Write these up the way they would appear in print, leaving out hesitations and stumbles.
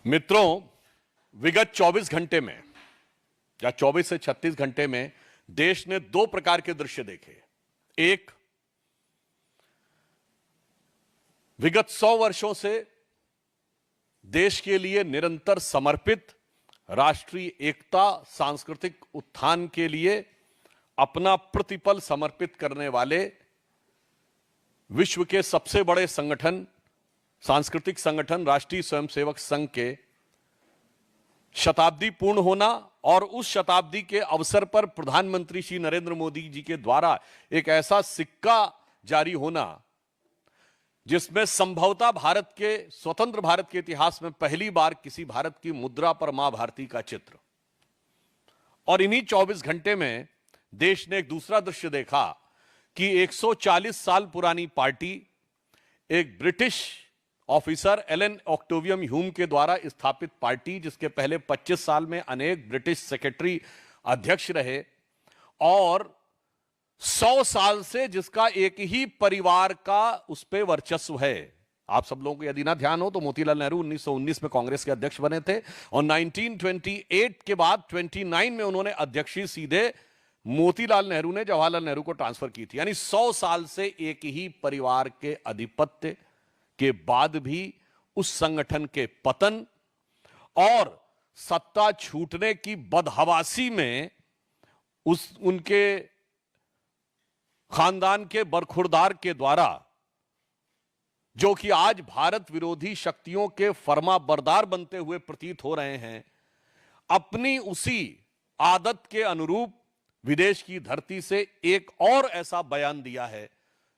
मित्रों, विगत 24 घंटे में या 24 से 36 घंटे में देश ने दो प्रकार के दृश्य देखे। एक, विगत 100 वर्षों से देश के लिए निरंतर समर्पित, राष्ट्रीय एकता, सांस्कृतिक उत्थान के लिए अपना प्रतिपल समर्पित करने वाले विश्व के सबसे बड़े संगठन, सांस्कृतिक संगठन राष्ट्रीय स्वयंसेवक संघ के शताब्दी पूर्ण होना और उस शताब्दी के अवसर पर प्रधानमंत्री श्री नरेंद्र मोदी जी के द्वारा एक ऐसा सिक्का जारी होना जिसमें संभवतः स्वतंत्र भारत के इतिहास में पहली बार किसी भारत की मुद्रा पर मां भारती का चित्र। और इन्हीं 24 घंटे में देश ने एक दूसरा दृश्य देखा कि 140 साल पुरानी पार्टी, एक ब्रिटिश ऑफिसर एलन ऑक्टेवियम ह्यूम के द्वारा स्थापित पार्टी, जिसके पहले 25 साल में अनेक ब्रिटिश सेक्रेटरी अध्यक्ष रहे, और 100 साल से जिसका एक ही परिवार का उस पर वर्चस्व है। आप सब लोगों को यदि ना ध्यान हो तो मोतीलाल नेहरू 1919 में कांग्रेस के अध्यक्ष बने थे और 1928 के बाद 29 में उन्होंने अध्यक्षी सीधे मोतीलाल नेहरू ने जवाहरलाल नेहरू को ट्रांसफर की थी। यानी 100 साल से एक ही परिवार के आधिपत्य के बाद भी उस संगठन के पतन और सत्ता छूटने की बदहवासी में उनके खानदान के बरखुरदार के द्वारा, जो कि आज भारत विरोधी शक्तियों के फर्माबरदार बनते हुए प्रतीत हो रहे हैं, अपनी उसी आदत के अनुरूप विदेश की धरती से एक और ऐसा बयान दिया है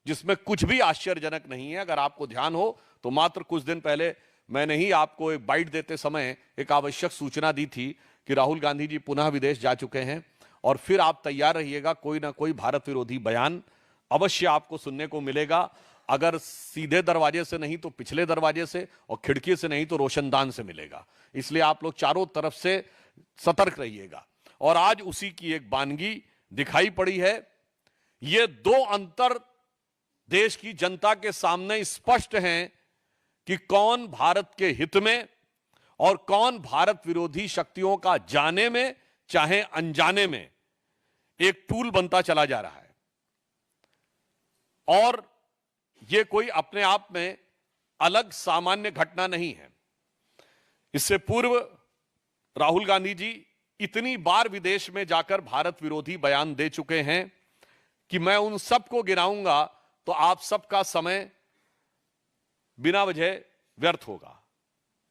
जिसमें कुछ भी आश्चर्यजनक नहीं है। अगर आपको ध्यान हो तो मात्र कुछ दिन पहले मैंने ही आपको एक बाइट देते समय एक आवश्यक सूचना दी थी कि राहुल गांधी जी पुनः विदेश जा चुके हैं और फिर आप तैयार रहिएगा, कोई ना कोई भारत विरोधी बयान अवश्य आपको सुनने को मिलेगा। अगर सीधे दरवाजे से नहीं तो पिछले दरवाजे से, और खिड़की से नहीं तो रोशनदान से मिलेगा। इसलिए आप लोग चारों तरफ से सतर्क रहिएगा। और आज उसी की एक बानगी दिखाई पड़ी है। ये दो अंतर देश की जनता के सामने स्पष्ट हैं कि कौन भारत के हित में और कौन भारत विरोधी शक्तियों का जाने में चाहे अनजाने में एक टूल बनता चला जा रहा है। और यह कोई अपने आप में अलग सामान्य घटना नहीं है। इससे पूर्व राहुल गांधी जी इतनी बार विदेश में जाकर भारत विरोधी बयान दे चुके हैं कि मैं उन सबको गिनाऊंगा तो आप सबका समय बिना वजह व्यर्थ होगा।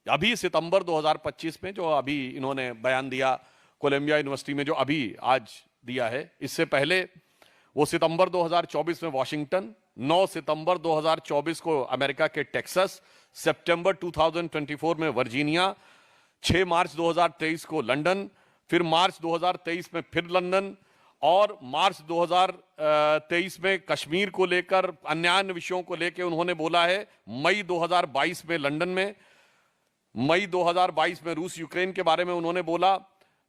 अभी सितंबर 2025 में जो अभी इन्होंने बयान दिया कोलंबिया यूनिवर्सिटी में, जो अभी आज दिया है, इससे पहले वो सितंबर 2024 में वॉशिंगटन, 9 सितंबर 2024 को अमेरिका के टेक्सास, सितंबर 2024 में वर्जीनिया, 6 मार्च 2023 को लंदन, फिर मार्च 2023 में फिर लंदन, और मार्च 2023 में कश्मीर को लेकर अन्य विषयों को लेकर उन्होंने बोला है। मई 2022 में लंदन में, मई 2022 में रूस यूक्रेन के बारे में उन्होंने बोला,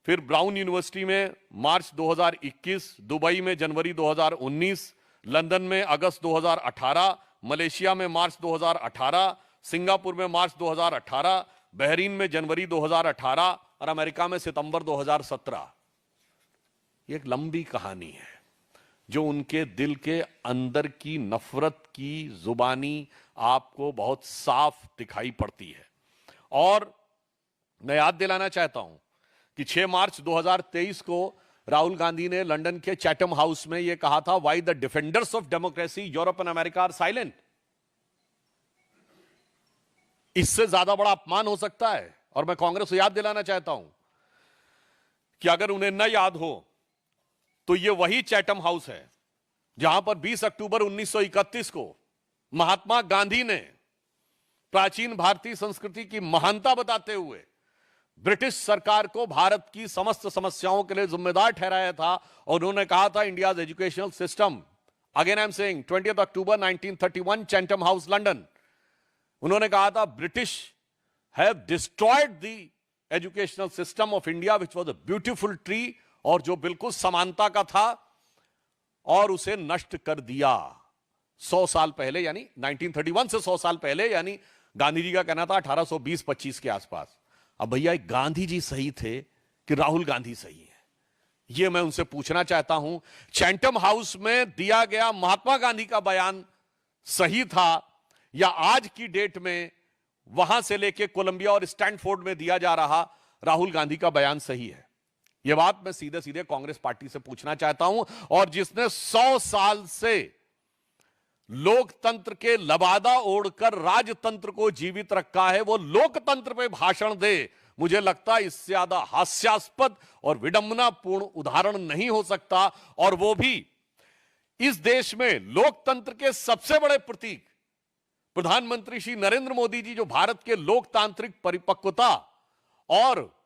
फिर ब्राउन यूनिवर्सिटी में मार्च 2021, दुबई में जनवरी 2019, लंदन में अगस्त 2018, मलेशिया में मार्च 2018, सिंगापुर में मार्च 2018, बहरीन में जनवरी 2018 और अमेरिका में सितंबर 2017। एक लंबी कहानी है जो उनके दिल के अंदर की नफरत की जुबानी आपको बहुत साफ दिखाई पड़ती है। और मैं याद दिलाना चाहता हूं कि 6 मार्च 2023 को राहुल गांधी ने लंदन के चैटम हाउस में यह कहा था, why the defenders of democracy Europe and America are silent. इससे ज्यादा बड़ा अपमान हो सकता है। और मैं कांग्रेस को याद दिलाना चाहता हूं कि अगर उन्हें न याद हो तो यह वही चैटम हाउस है जहां पर 20 अक्टूबर 1931 को महात्मा गांधी ने प्राचीन भारतीय संस्कृति की महानता बताते हुए ब्रिटिश सरकार को भारत की समस्त समस्याओं के लिए जिम्मेदार ठहराया था। और उन्होंने कहा था, India's educational system, again I am saying 20 October 1931, Chatham house London, उन्होंने कहा था, British have destroyed the educational system of India which was a beautiful tree, और जो बिल्कुल समानता का था, और उसे नष्ट कर दिया। 100 साल पहले, यानी 1931 से 100 साल पहले, यानी गांधी जी का कहना था 1820-25 के आसपास। अब भैया एक गांधी जी सही थे कि राहुल गांधी सही है, यह मैं उनसे पूछना चाहता हूं। चैंटम हाउस में दिया गया महात्मा गांधी का बयान सही था या आज की डेट में वहां से लेके कोलंबिया और स्टैनफोर्ड में दिया जा रहा राहुल गांधी का बयान सही है? यह बात मैं सीधे सीधे कांग्रेस पार्टी से पूछना चाहता हूं। और जिसने 100 साल से लोकतंत्र के लबादा ओढ़कर राजतंत्र को जीवित रखा है, वो लोकतंत्र पे भाषण दे, मुझे लगता है इससे ज्यादा हास्यास्पद और विडंबनापूर्ण उदाहरण नहीं हो सकता। और वो भी इस देश में लोकतंत्र के सबसे बड़े प्रतीक प्रधानमंत्री श्री नरेंद्र मोदी जी, जो भारत के लोकतांत्रिक परिपक्वता और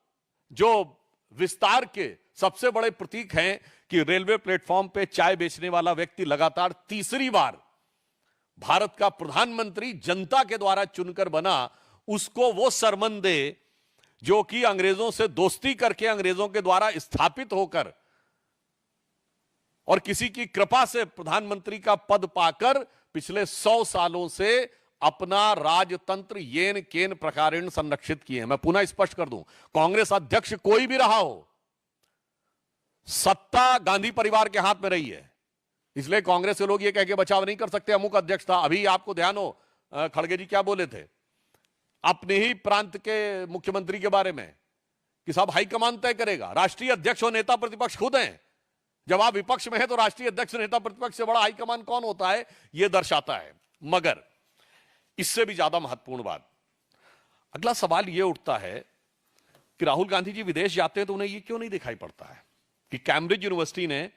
जो विस्तार के सबसे बड़े प्रतीक हैं कि रेलवे प्लेटफॉर्म पे चाय बेचने वाला व्यक्ति लगातार तीसरी बार भारत का प्रधानमंत्री जनता के द्वारा चुनकर बना, उसको वो सरमन दे जो कि अंग्रेजों से दोस्ती करके अंग्रेजों के द्वारा स्थापित होकर और किसी की कृपा से प्रधानमंत्री का पद पाकर पिछले 100 सालों से अपना राजतंत्र येन केन प्रकारेण संरक्षित किए हैं। मैं पुनः स्पष्ट कर दूं, कांग्रेस अध्यक्ष कोई भी रहा हो, सत्ता गांधी परिवार के हाथ में रही है, इसलिए कांग्रेस के लोग ये कह के बचाव नहीं कर सकते अमुक अध्यक्ष था। अभी आपको ध्यान हो खड़गे जी क्या बोले थे अपने ही प्रांत के मुख्यमंत्री के बारे में कि साहब हाईकमान तय करेगा, राष्ट्रीय अध्यक्ष और नेता प्रतिपक्ष खुद हैं। जब आप विपक्ष में हैं तो राष्ट्रीय अध्यक्ष नेता प्रतिपक्ष से बड़ा हाईकमान कौन होता है, यह दर्शाता है। मगर इससे भी ज्यादा महत्वपूर्ण बात, अगला सवाल यह उठता है कि राहुल गांधी जी विदेश जाते हैं तो उन्हें यह क्यों नहीं दिखाई पड़ता है कि कैम्ब्रिज यूनिवर्सिटी ने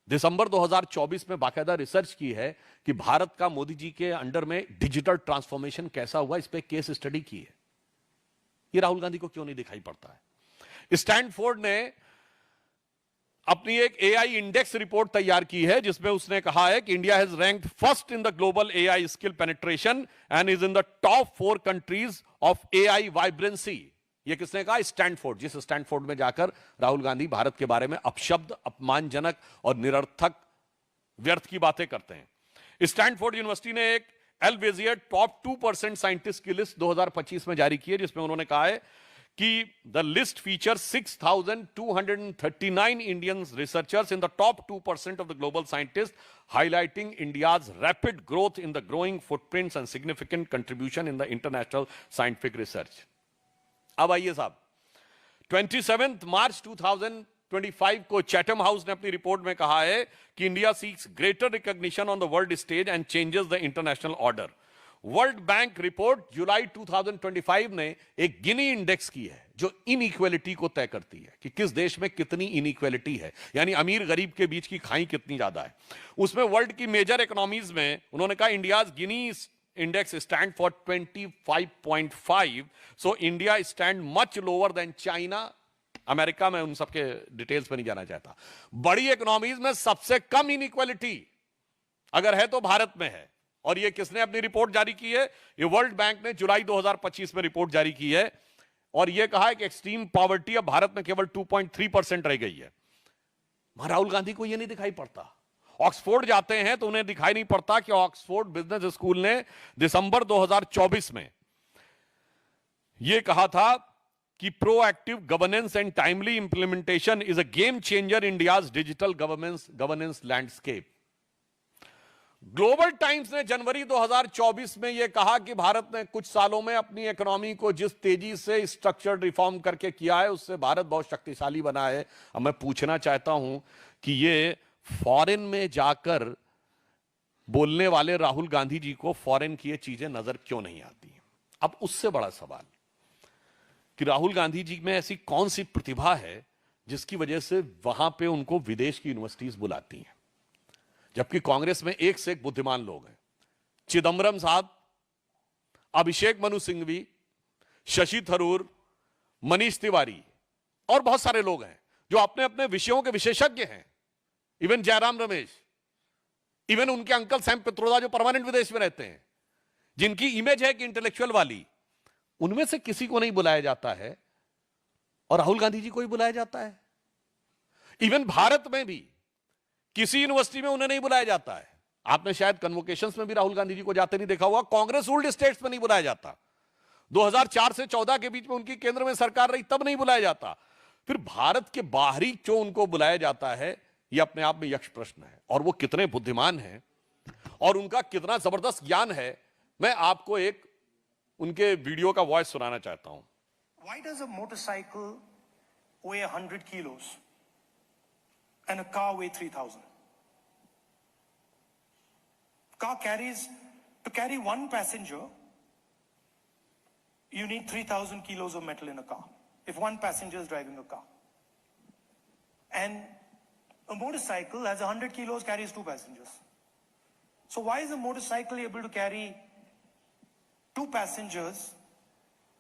दिसंबर 2024 में बाकायदा रिसर्च की है कि भारत का मोदी जी के अंडर में डिजिटल ट्रांसफॉर्मेशन कैसा हुआ, इस पे केस स्टडी की है। ये राहुल गांधी को क्यों नहीं दिखाई पड़ता है? स्टैनफोर्ड ने अपनी एक एआई इंडेक्स रिपोर्ट तैयार की है जिसमें उसने कहा है कि India has ranked first in the global AI skill penetration and is in the top 4 countries of AI vibrancy. ये किसने कहा? स्टैनफोर्ड। जिस स्टैनफोर्ड में जाकर राहुल गांधी भारत के बारे में अपशब्द, अपमानजनक और निरर्थक व्यर्थ की बातें करते हैं। स्टैनफोर्ड यूनिवर्सिटी ने एक एल्वेजियर टॉप 2% साइंटिस्ट की लिस्ट 2025 में जारी की है जिसमें उन्होंने कहा है कि the list feature 6,239 Indian researchers in the top 2% of the global scientist, highlighting India's rapid growth in the growing footprints and significant contribution in the international scientific research. अब आइए साहब, 27 मार्च 2025 को चैटम हाउस ने अपनी रिपोर्ट में कहा है कि India seeks greater recognition on the world stage and changes the international order. World Bank report जुलाई 2025 ने एक गिनी इंडेक्स की है जो इनइक्वालिटी को तय करती है कि किस देश में कितनी इनइक्वालिटी है, यानी अमीर गरीब के बीच की खाई कितनी ज्यादा है। उसमें वर्ल्ड की मेजर इकोनॉमीज में उन्होंने कहा India's Guinea index stand for 25.5, so India stand much lower than China। America में उन सबके डिटेल्स पर नहीं जाना चाहता। बड़ी इकोनॉमीज में सबसे कम इनइक्वालिटी अगर है तो भारत में है। और ये किसने अपनी रिपोर्ट जारी की है? ये वर्ल्ड बैंक ने जुलाई 2025 में रिपोर्ट जारी की है और ये कहा है कि एक्सट्रीम पॉवर्टी अब भारत में केवल 2.3% रह गई है। राहुल गांधी को यह नहीं दिखाई पड़ता। ऑक्सफोर्ड जाते हैं तो उन्हें दिखाई नहीं पड़ता कि ऑक्सफोर्ड बिजनेस स्कूल ने दिसंबर 2024 में यह कहा था कि proactive governance and timely implementation is a game changer India's digital governance landscape. Global times ने जनवरी 2024 में यह कहा कि भारत ने कुछ सालों में अपनी इकोनॉमी को जिस तेजी से स्ट्रक्चर्ड रिफॉर्म करके किया है उससे भारत बहुत शक्तिशाली बना है। अब मैं पूछना चाहता हूं कि यह फॉरेन में जाकर बोलने वाले राहुल गांधी जी को फॉरेन की ये चीजें नजर क्यों नहीं आती? अब उससे बड़ा सवाल कि राहुल गांधी जी में ऐसी कौन सी प्रतिभा है जिसकी वजह से वहां पे उनको विदेश की यूनिवर्सिटीज बुलाती हैं, जबकि कांग्रेस में एक से एक बुद्धिमान लोग हैं। चिदंबरम साहब, अभिषेक मनु सिंघवी, शशि थरूर, मनीष तिवारी और बहुत सारे लोग हैं जो अपने अपने विषयों के विशेषज्ञ हैं। इवन जयराम रमेश, इवन उनके अंकल सैम पित्रोदा जो परमानेंट विदेश में रहते हैं, जिनकी इमेज है कि इंटेलेक्चुअल वाली, उनमें से किसी को नहीं बुलाया जाता है और राहुल गांधी जी को ही बुलाया जाता है। इवन भारत में भी किसी यूनिवर्सिटी में उन्हें नहीं बुलाया जाता है। आपने शायद कन्वोकेशंस में भी राहुल गांधी जी को जाते नहीं देखा हुआ। कांग्रेस रूल्ड स्टेट्स में नहीं बुलाया जाता। 2004 से 14 के बीच में उनकी केंद्र में सरकार रही, तब नहीं बुलाया जाता। फिर भारत के बाहरी क्यों उनको बुलाया जाता है, यह अपने आप में यक्ष प्रश्न है। और वो कितने बुद्धिमान हैं और उनका कितना जबरदस्त ज्ञान है, मैं आपको एक उनके वीडियो का वॉइस सुनाना चाहता हूं। Why does a motorcycle weigh 100 kilos and a car weigh 3,000? Car carries, to carry one passenger, you need 3,000 kilos of metal in a car, if one passenger is driving a car. And a motorcycle has 100 kilos, carries two passengers. So why is a motorcycle able to carry two passengers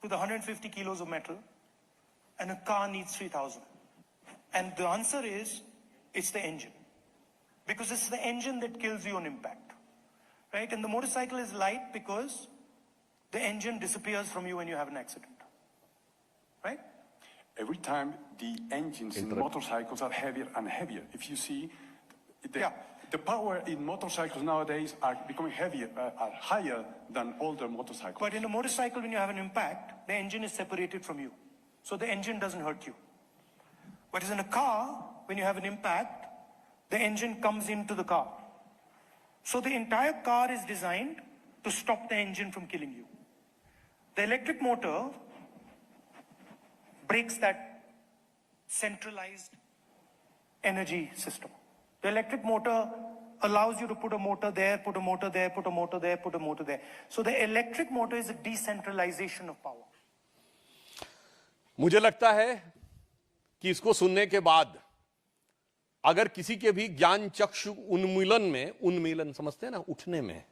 with 150 kilos of metal and a car needs 3,000? And the answer is, it's the engine. Because it's the engine that kills you on impact, right? And the motorcycle is light because the engine disappears from you when you have an accident, right? Every time the engines in motorcycles are heavier and heavier. If you see, the power in motorcycles nowadays are becoming heavier, are higher than older motorcycles. But in a motorcycle, when you have an impact, the engine is separated from you. So the engine doesn't hurt you. Whereas in a car, when you have an impact, the engine comes into the car. So the entire car is designed to stop the engine from killing you. The electric motor breaks that centralized energy system. The electric motor allows you to put a motor there, put a motor there, put a motor there, put a motor there. So the electric motor is a decentralization of power. मुझे लगता है कि इसको सुनने के बाद अगर किसी के भी ज्ञान चक्षु उन्मीलन में, उन्मीलन समझते हैं ना, उठने में,